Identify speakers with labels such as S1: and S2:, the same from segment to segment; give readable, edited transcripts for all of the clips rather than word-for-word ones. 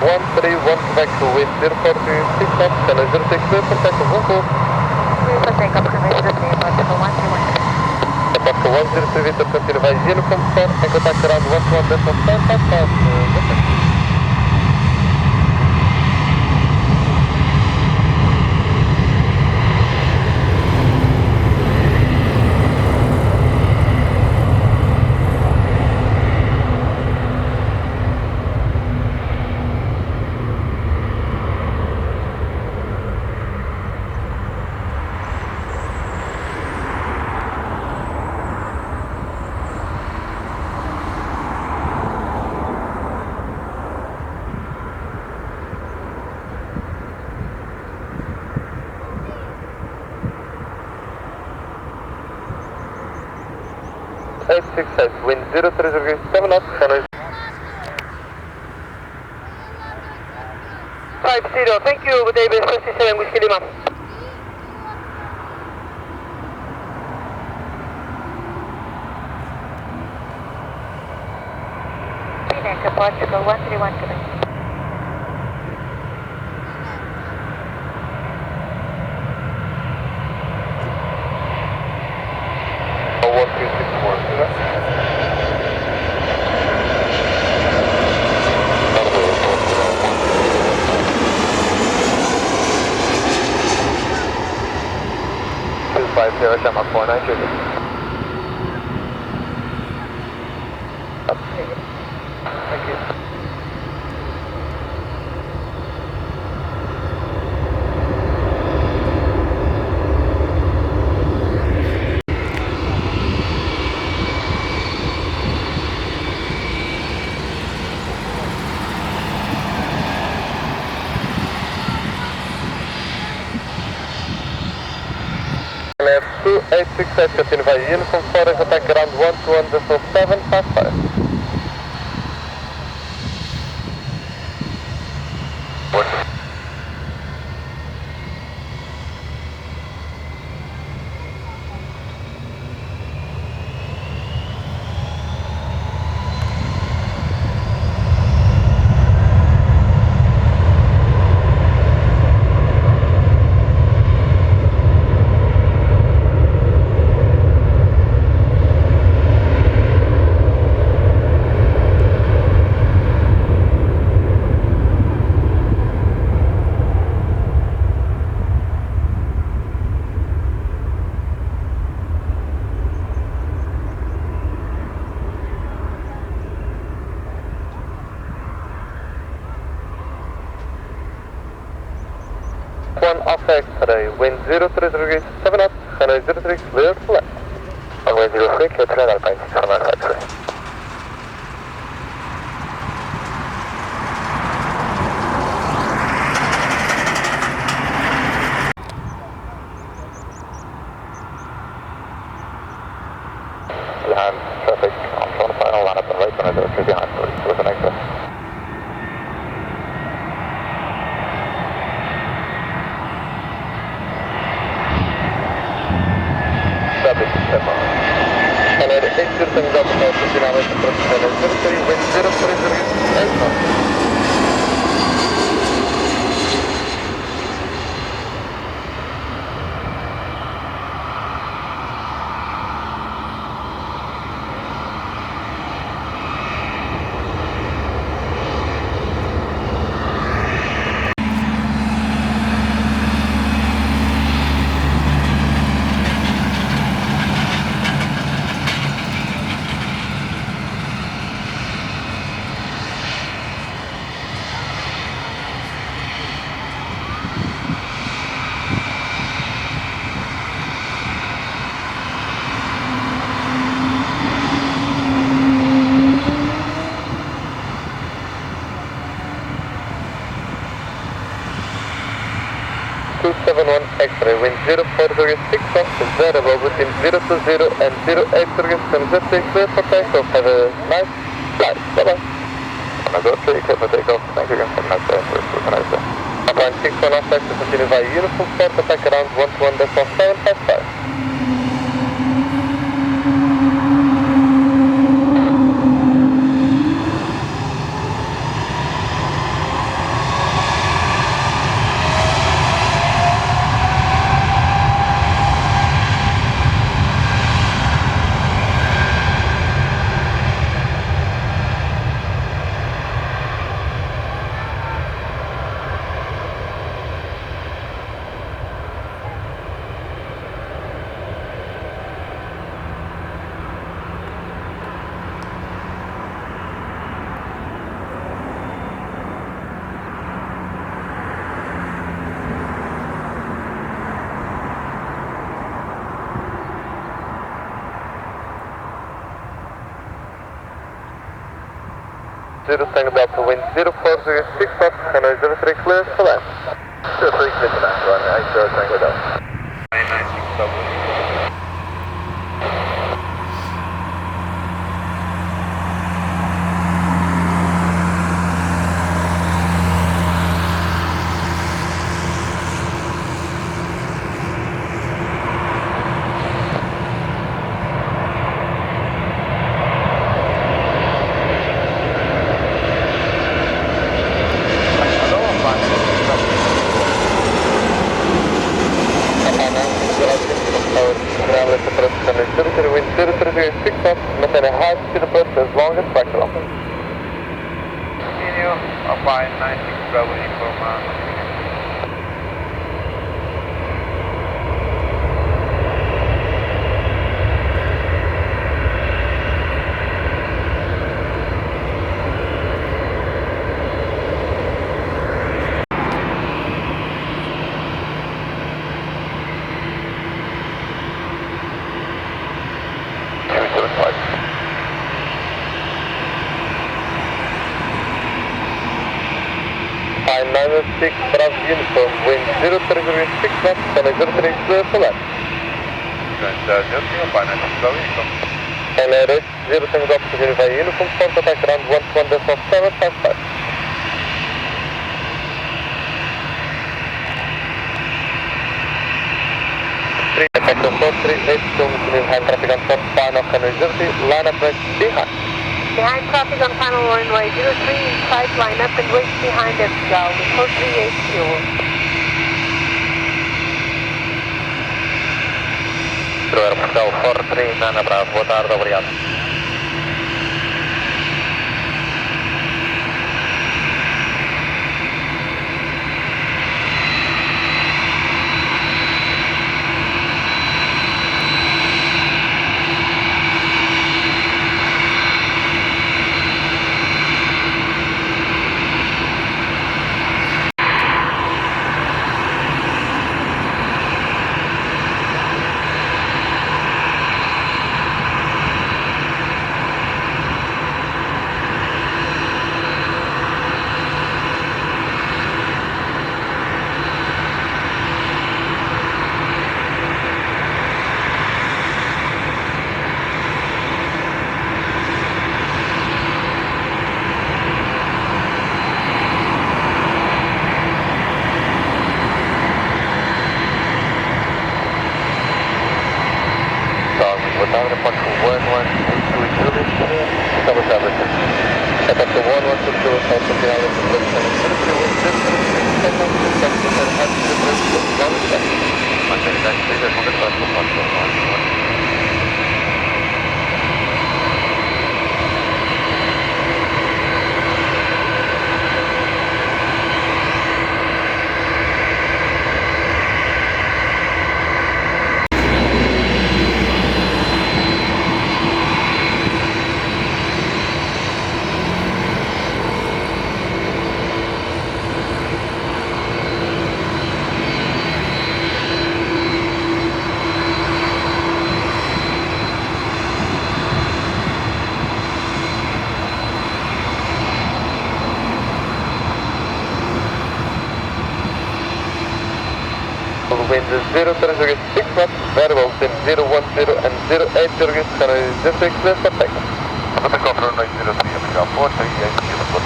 S1: 131 Quebec with 0426 knots, Canal 06 clear for takeoff, 1 call.
S2: Clear for takeoff, Canal 06, Portugal 131.
S1: Apostle 103 Victor, continue by uniform 4, and contact around 121.555. Wind 03.7 knots, Canal 50, thank you, good day, base 57, Whiskey Lima.
S2: Pinnacle, Portugal 131 Quebec.
S1: Chama 490. Thank you. Left 2868, continue by uniform 4 and contact around 121.755. One off X-ray, wind 03.7 knots, Canal 03 clear to left. Runway 03, clear to left, Alpine 6 on X-ray. Land traffic on front final, line up and right, Canal 03 behind, with an X-ray. Canal 8 systems up north, destina-se, Canal 03, wind 03.8 knots. X-ray, wind 04.6 knots, variable between 020 and 08.7 clear for takeoff. Have a nice flight. Bye-bye. Canal 03, clear for takeoff. Thank you again for Canal 03. Approach 61 off to continue via uniform 4, contact around 121.755. 0 Tango Delta, wind 0406 knots, runway 03 clear for land. 03 clear for land, runway 80 Tango Delta. 996 double. Maintain a high speed approach as long as practical.
S3: Continue, apply 96 double from
S1: Fine 906 Bravo uniform, wind 0306 knots, runway 03 clear for land. LRS 0 Tango Delta to verify uniform, front attack ground 121.755. Echo 438, still continuing high traffic on top, final runway 03, line up right behind.
S2: Behind traffic on final runway 03, inside line up and wait behind us, Gal, with 438 fuel.
S1: Aeroporto 43, Nana Bravo, boa tarde, obrigado. Wind 0306 knots, variable within 010 and 080 runway 06 clear for takeoff.
S3: Takeoff runway 03, obrigado. 438,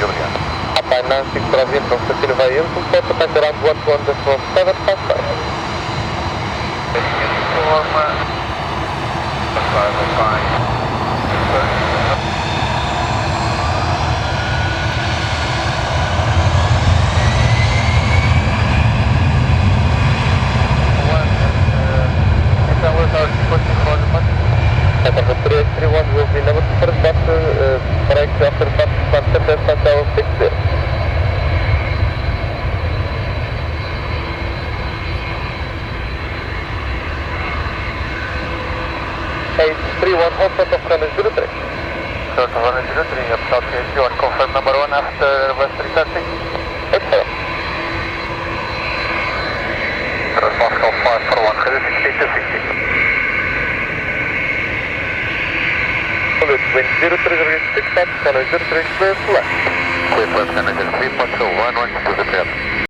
S3: obrigado.
S1: Apply 96 Bravo uniform, continue via uniform, port attack around 121.755.
S3: Uniform, fine.
S1: Aircraft 3831 will be number to first bus, break after bus, Hotel 60. 831 hold front of runway 03.
S3: Front of runway 03, up South KC1, confirm number 1 after West 330.
S1: Excellent.
S3: Moscow 541, 60 to 60.
S1: Absolute, wind 03.6 knots, runway 03 clear to left.
S3: Clear for left, runway 03, 11 to the trip.